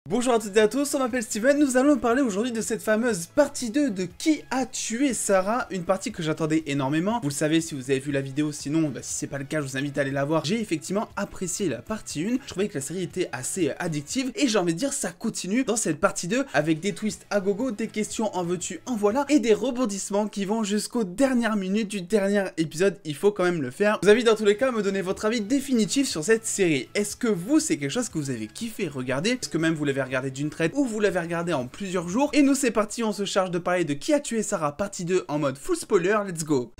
Bonjour à toutes et à tous, on m'appelle Steven, nous allons parler aujourd'hui de cette fameuse partie 2 de Qui a tué Sarah, une partie que j'attendais énormément. Vous le savez si vous avez vu la vidéo, sinon si c'est pas le cas je vous invite à aller la voir. J'ai effectivement apprécié la partie 1, je trouvais que la série était assez addictive et j'ai envie de dire ça continue dans cette partie 2 avec des twists à gogo, des questions en veux-tu en voilà et des rebondissements qui vont jusqu'aux dernières minutes du dernier épisode, il faut quand même le faire. Je vous invite dans tous les cas à me donner votre avis définitif sur cette série. Est-ce que vous c'est quelque chose que vous avez kiffé regarder? Est-ce que même vous l'avez regardé d'une traite ou vous l'avez regardé en plusieurs jours? Et nous c'est parti, on se charge de parler de Qui a tué Sarah partie 2 en mode full spoiler, let's go.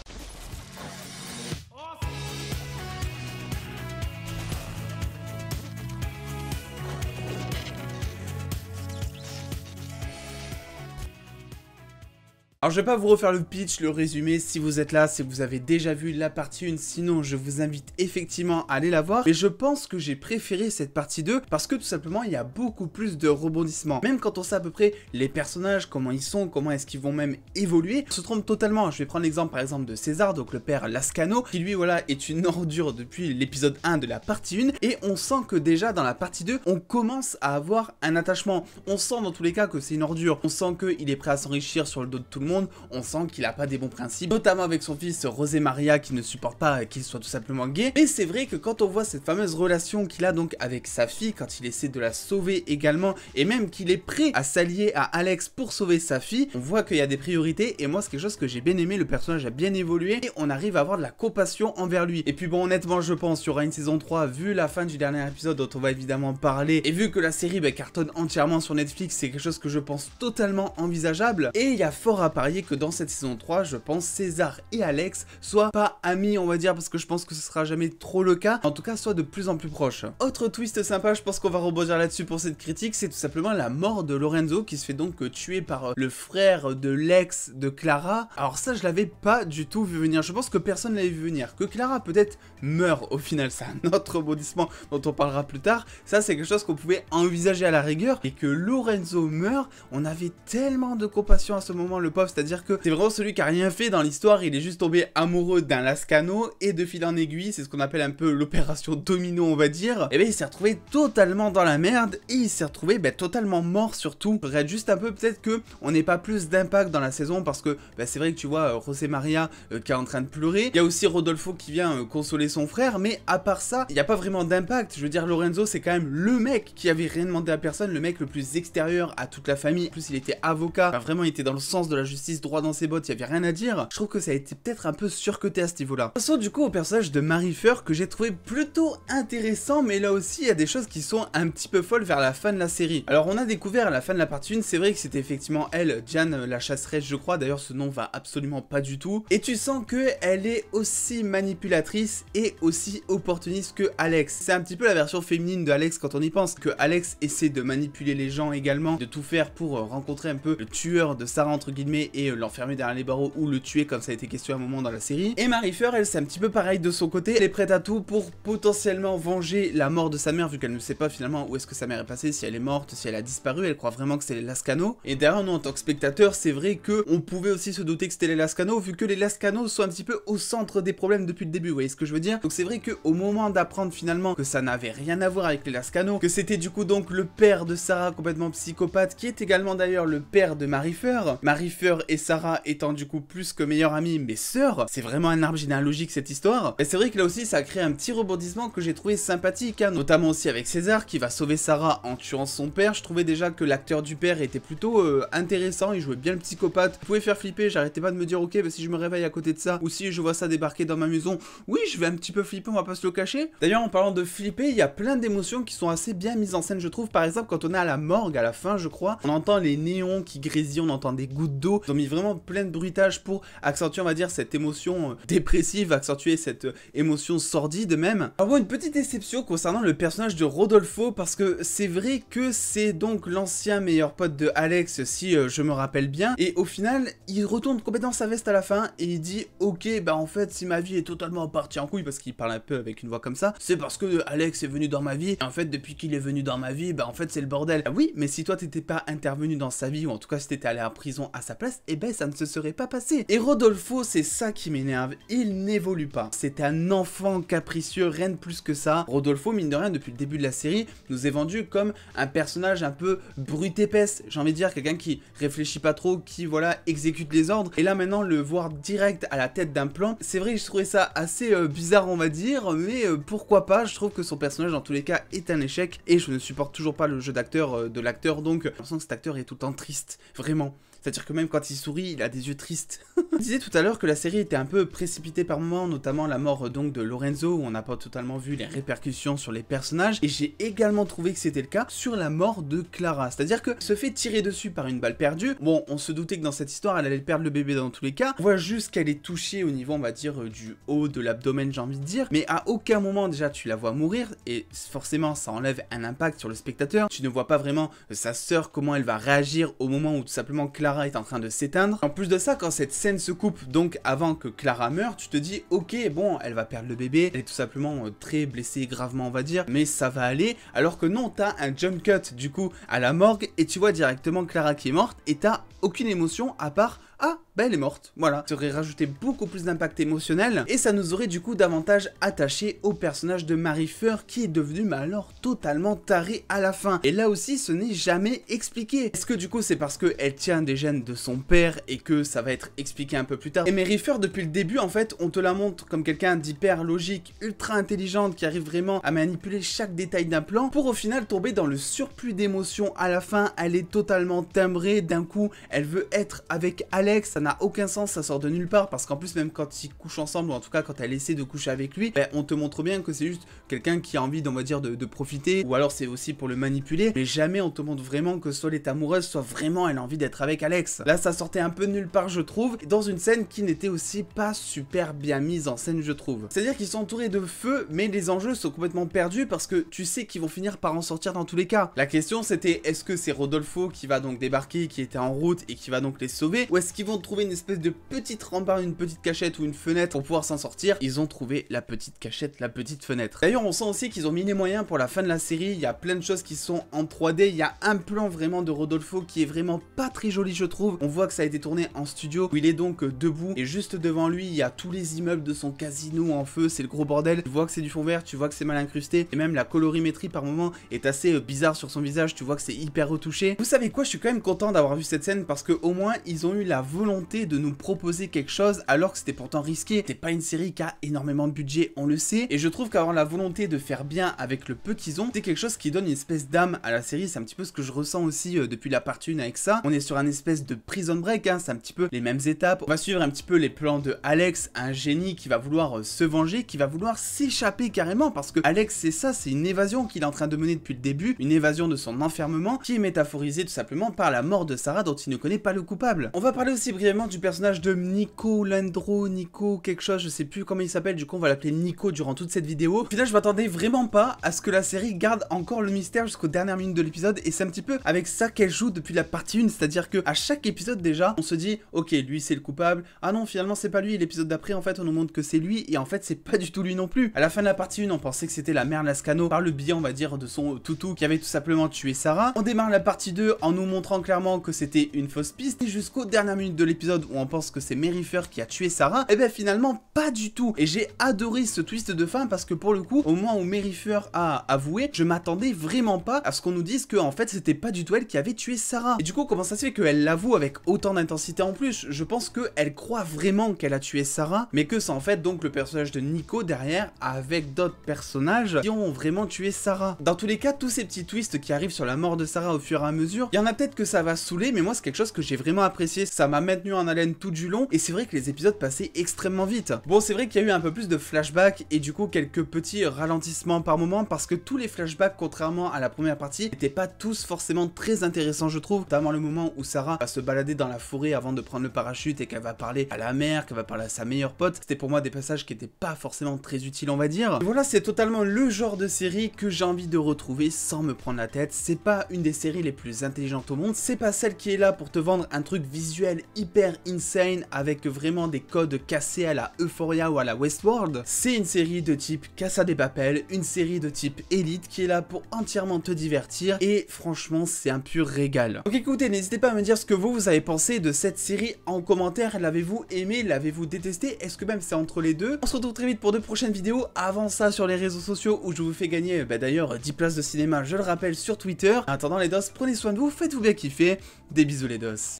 Alors je vais pas vous refaire le pitch, le résumé, si vous êtes là, si vous avez déjà vu la partie 1, sinon je vous invite effectivement à aller la voir. Mais je pense que j'ai préféré cette partie 2 parce que tout simplement il y a beaucoup plus de rebondissements. Même quand on sait à peu près les personnages, comment ils sont, comment est-ce qu'ils vont même évoluer, on se trompe totalement. Je vais prendre l'exemple par exemple de César, donc le père Lascano, qui lui voilà est une ordure depuis l'épisode 1 de la partie 1. Et on sent que déjà dans la partie 2, on commence à avoir un attachement. On sent dans tous les cas que c'est une ordure. On sent qu'il est prêt à s'enrichir sur le dos de tout le monde. On sent qu'il a pas des bons principes, notamment avec son fils José Maria qui ne supporte pas qu'il soit tout simplement gay. Mais c'est vrai que quand on voit cette fameuse relation qu'il a donc avec sa fille, quand il essaie de la sauver également, et même qu'il est prêt à s'allier à Alex pour sauver sa fille, on voit qu'il y a des priorités et moi c'est quelque chose que j'ai bien aimé, le personnage a bien évolué et on arrive à avoir de la compassion envers lui. Et puis bon honnêtement je pense qu'il y aura une saison 3 vu la fin du dernier épisode dont on va évidemment parler et vu que la série cartonne entièrement sur Netflix, c'est quelque chose que je pense totalement envisageable et il y a fort à parier que dans cette saison 3, je pense César et Alex soient pas amis, on va dire, parce que je pense que ce sera jamais trop le cas, en tout cas soit de plus en plus proches. Autre twist sympa, je pense qu'on va rebondir là-dessus pour cette critique, c'est tout simplement la mort de Lorenzo qui se fait donc tuer par le frère de l'ex de Clara. Alors ça je l'avais pas du tout vu venir, je pense que personne l'avait vu venir, que Clara peut-être meurt au final, c'est un autre rebondissement dont on parlera plus tard, ça c'est quelque chose qu'on pouvait envisager à la rigueur, et que Lorenzo meurt, on avait tellement de compassion à ce moment, le pauvre, c'est-à-dire que c'est vraiment celui qui a rien fait dans l'histoire, il est juste tombé amoureux d'un Lascano et de fil en aiguille, c'est ce qu'on appelle un peu l'opération domino on va dire, et bien il s'est retrouvé totalement dans la merde et il s'est retrouvé totalement mort surtout. Je regrette juste un peu peut-être que on n'ait pas plus d'impact dans la saison parce que c'est vrai que tu vois José Maria qui est en train de pleurer, il y a aussi Rodolfo qui vient consoler son frère, mais à part ça, il n'y a pas vraiment d'impact. Je veux dire Lorenzo c'est quand même le mec qui avait rien demandé à personne, le mec le plus extérieur à toute la famille, en plus il était avocat, vraiment il était dans le sens de la justice, droit dans ses bottes, il y avait rien à dire. Je trouve que ça a été peut-être un peu surcoté à ce niveau-là. Passons du coup au personnage de Marifer que j'ai trouvé plutôt intéressant, mais là aussi il y a des choses qui sont un petit peu folles vers la fin de la série. Alors on a découvert à la fin de la partie 1, c'est vrai que c'était effectivement elle, Diane la chasseresse je crois, d'ailleurs ce nom va absolument pas du tout, et tu sens que elle est aussi manipulatrice et aussi opportuniste que Alex. C'est un petit peu la version féminine de Alex quand on y pense, que Alex essaie de manipuler les gens également, de tout faire pour rencontrer un peu le tueur de Sarah entre guillemets et l'enfermer derrière les barreaux ou le tuer comme ça a été question à un moment dans la série. Et Marifer, elle c'est un petit peu pareil de son côté, elle est prête à tout pour potentiellement venger la mort de sa mère vu qu'elle ne sait pas finalement où est-ce que sa mère est passée, si elle est morte, si elle a disparu, elle croit vraiment que c'est les Lascano. Et derrière nous en tant que spectateur, c'est vrai que on pouvait aussi se douter que c'était les Lascano vu que les Lascano sont un petit peu au centre des problèmes depuis le début, vous voyez ce que je veux dire? Donc c'est vrai que au moment d'apprendre finalement que ça n'avait rien à voir avec les Lascano, que c'était du coup donc le père de Sarah complètement psychopathe qui est également d'ailleurs le père de Marifer, Marifer et Sarah étant du coup plus que meilleures amies mais sœurs, c'est vraiment un arbre généalogique cette histoire. Et c'est vrai que là aussi ça a créé un petit rebondissement que j'ai trouvé sympathique, hein, notamment aussi avec César qui va sauver Sarah en tuant son père. Je trouvais déjà que l'acteur du père était plutôt intéressant, il jouait bien le psychopathe, il pouvait faire flipper, j'arrêtais pas de me dire ok si je me réveille à côté de ça ou si je vois ça débarquer dans ma maison, oui je vais un petit peu flipper, on va pas se le cacher. D'ailleurs en parlant de flipper, il y a plein d'émotions qui sont assez bien mises en scène je trouve. Par exemple quand on est à la morgue à la fin je crois, on entend les néons qui grésillent, on entend des gouttes d'eau, ils ont mis vraiment plein de bruitage pour accentuer on va dire cette émotion dépressive, accentuer cette émotion sordide même. Alors bon, une petite déception concernant le personnage de Rodolfo parce que c'est vrai que c'est donc l'ancien meilleur pote de Alex si je me rappelle bien, et au final il retourne complètement sa veste à la fin et il dit ok en fait si ma vie est totalement partie en couille, parce qu'il parle un peu avec une voix comme ça, c'est parce que Alex est venu dans ma vie et en fait depuis qu'il est venu dans ma vie en fait c'est le bordel. Ah oui mais si toi t'étais pas intervenu dans sa vie ou en tout cas si t'étais allé en prison à sa place, reste, et ben ça ne se serait pas passé. Et Rodolfo, c'est ça qui m'énerve, il n'évolue pas. C'est un enfant capricieux, rien de plus que ça. Rodolfo, mine de rien, depuis le début de la série, nous est vendu comme un personnage un peu brut épaisse, j'ai envie de dire, quelqu'un qui réfléchit pas trop, qui voilà, exécute les ordres. Et là maintenant, le voir direct à la tête d'un plan, c'est vrai que je trouvais ça assez bizarre, on va dire, mais pourquoi pas. Je trouve que son personnage dans tous les cas est un échec, et je ne supporte toujours pas le jeu d'acteur de l'acteur, donc j'ai l'impression que cet acteur est tout le temps triste, vraiment. C'est-à-dire que même quand il sourit, il a des yeux tristes. Je disais tout à l'heure que la série était un peu précipitée par moments, notamment la mort donc de Lorenzo, où on n'a pas totalement vu les répercussions sur les personnages, et j'ai également trouvé que c'était le cas sur la mort de Clara. C'est-à-dire que se fait tirer dessus par une balle perdue. Bon, on se doutait que dans cette histoire, elle allait perdre le bébé dans tous les cas. On voit juste qu'elle est touchée au niveau, on va dire, du haut de l'abdomen, j'ai envie de dire, mais à aucun moment déjà tu la vois mourir, et forcément ça enlève un impact sur le spectateur. Tu ne vois pas vraiment sa sœur, comment elle va réagir au moment où tout simplement Clara est en train de s'éteindre. En plus de ça, quand cette scène se coupe, donc avant que Clara meure, tu te dis ok, bon, elle va perdre le bébé, elle est tout simplement très blessée gravement, on va dire, mais ça va aller, alors que non, t'as un jump cut du coup à la morgue et tu vois directement Clara qui est morte et t'as aucune émotion à part ah, ben elle est morte, voilà. Ça aurait rajouté beaucoup plus d'impact émotionnel, et ça nous aurait du coup davantage attaché au personnage de Mary Feur, qui est devenu, mais alors, totalement taré à la fin. Et là aussi, ce n'est jamais expliqué. Est-ce que du coup, c'est parce qu'elle tient des gènes de son père, et que ça va être expliqué un peu plus tard? Et Mary Feur, depuis le début, en fait, on te la montre comme quelqu'un d'hyper logique, ultra intelligente, qui arrive vraiment à manipuler chaque détail d'un plan, pour au final tomber dans le surplus d'émotions à la fin. Elle est totalement timbrée, d'un coup, elle veut être avec Alex. Ça n'a aucun sens, ça sort de nulle part, parce qu'en plus même quand ils couchent ensemble, ou en tout cas quand elle essaie de coucher avec lui, ben, on te montre bien que c'est juste quelqu'un qui a envie, on va dire, de profiter, ou alors c'est aussi pour le manipuler, mais jamais on te montre vraiment que soit elle est amoureuse, soit vraiment elle a envie d'être avec Alex. Là ça sortait un peu de nulle part, je trouve, dans une scène qui n'était aussi pas super bien mise en scène, je trouve. C'est-à-dire qu'ils sont entourés de feu, mais les enjeux sont complètement perdus, parce que tu sais qu'ils vont finir par en sortir dans tous les cas. La question c'était, est-ce que c'est Rodolfo qui va donc débarquer, qui était en route, et qui va donc les sauver, ou est-ce qu'ils vont trouver une espèce de petite rempart, une petite cachette ou une fenêtre pour pouvoir s'en sortir? Ils ont trouvé la petite cachette, la petite fenêtre. D'ailleurs, on sent aussi qu'ils ont mis les moyens pour la fin de la série. Il y a plein de choses qui sont en 3D. Il y a un plan vraiment de Rodolfo qui est vraiment pas très joli, je trouve. On voit que ça a été tourné en studio, où il est donc debout, et juste devant lui, il y a tous les immeubles de son casino en feu. C'est le gros bordel. Tu vois que c'est du fond vert, tu vois que c'est mal incrusté, et même la colorimétrie par moment est assez bizarre sur son visage. Tu vois que c'est hyper retouché. Vous savez quoi? Je suis quand même content d'avoir vu cette scène, parce que au moins ils ont eu la volonté de nous proposer quelque chose alors que c'était pourtant risqué. C'était pas une série qui a énormément de budget, on le sait, et je trouve qu'avoir la volonté de faire bien avec le peu qu'ils ont, c'est quelque chose qui donne une espèce d'âme à la série. C'est un petit peu ce que je ressens aussi depuis la partie 1 avec ça. On est sur un espèce de prison break, hein, c'est un petit peu les mêmes étapes. On va suivre un petit peu les plans de Alex, un génie qui va vouloir se venger, qui va vouloir s'échapper carrément, parce que Alex c'est ça, c'est une évasion qu'il est en train de mener depuis le début, une évasion de son enfermement qui est métaphorisée tout simplement par la mort de Sarah dont il ne connaît pas le coupable. On va parler aussi brièvement du personnage de Nico Landro, Nico quelque chose, je sais plus comment il s'appelle, du coup on va l'appeler Nico durant toute cette vidéo. Puis là je m'attendais vraiment pas à ce que la série garde encore le mystère jusqu'aux dernières minutes de l'épisode, et c'est un petit peu avec ça qu'elle joue depuis la partie 1, c'est-à-dire que à chaque épisode déjà, on se dit ok lui c'est le coupable, ah non finalement c'est pas lui, l'épisode d'après en fait on nous montre que c'est lui, et en fait c'est pas du tout lui non plus. À la fin de la partie 1 on pensait que c'était la mère Lascano par le biais on va dire de son toutou qui avait tout simplement tué Sarah. On démarre la partie 2 en nous montrant clairement que c'était une fausse piste, et jusqu'aux dernières minutes de l'épisode où on pense que c'est Mary Feur qui a tué Sarah, et bien finalement pas du tout. Et j'ai adoré ce twist de fin, parce que pour le coup au moment où Mary Feur a avoué, je m'attendais vraiment pas à ce qu'on nous dise que en fait c'était pas du tout elle qui avait tué Sarah. Et du coup comment ça se fait qu'elle l'avoue avec autant d'intensité en plus? Je pense qu'elle croit vraiment qu'elle a tué Sarah, mais que c'est en fait donc le personnage de Nico derrière avec d'autres personnages qui ont vraiment tué Sarah. Dans tous les cas, tous ces petits twists qui arrivent sur la mort de Sarah au fur et à mesure, il y en a peut-être que ça va saouler, mais moi c'est quelque chose que j'ai vraiment apprécié. Ça m'a maintenu en haleine tout du long, et c'est vrai que les épisodes passaient extrêmement vite. Bon, c'est vrai qu'il y a eu un peu plus de flashbacks et du coup quelques petits ralentissements par moment, parce que tous les flashbacks, contrairement à la première partie, n'étaient pas tous forcément très intéressants, je trouve. Notamment le moment où Sarah va se balader dans la forêt avant de prendre le parachute et qu'elle va parler à la mère, qu'elle va parler à sa meilleure pote. C'était pour moi des passages qui n'étaient pas forcément très utiles, on va dire. Et voilà, c'est totalement le genre de série que j'ai envie de retrouver sans me prendre la tête. C'est pas une des séries les plus intelligentes au monde, c'est pas celle qui est là pour te vendre un truc visuel réel hyper insane avec vraiment des codes cassés à la Euphoria ou à la Westworld. C'est une série de type Casa de Papel, une série de type Elite qui est là pour entièrement te divertir et franchement c'est un pur régal. Donc écoutez, n'hésitez pas à me dire ce que vous avez pensé de cette série en commentaire. L'avez-vous aimé, l'avez-vous détesté, est-ce que même c'est entre les deux? On se retrouve très vite pour de prochaines vidéos. Avant ça, sur les réseaux sociaux où je vous fais gagner d'ailleurs 10 places de cinéma, je le rappelle, sur Twitter. En attendant les dos, prenez soin de vous, faites-vous bien kiffer. Des bisous les dos.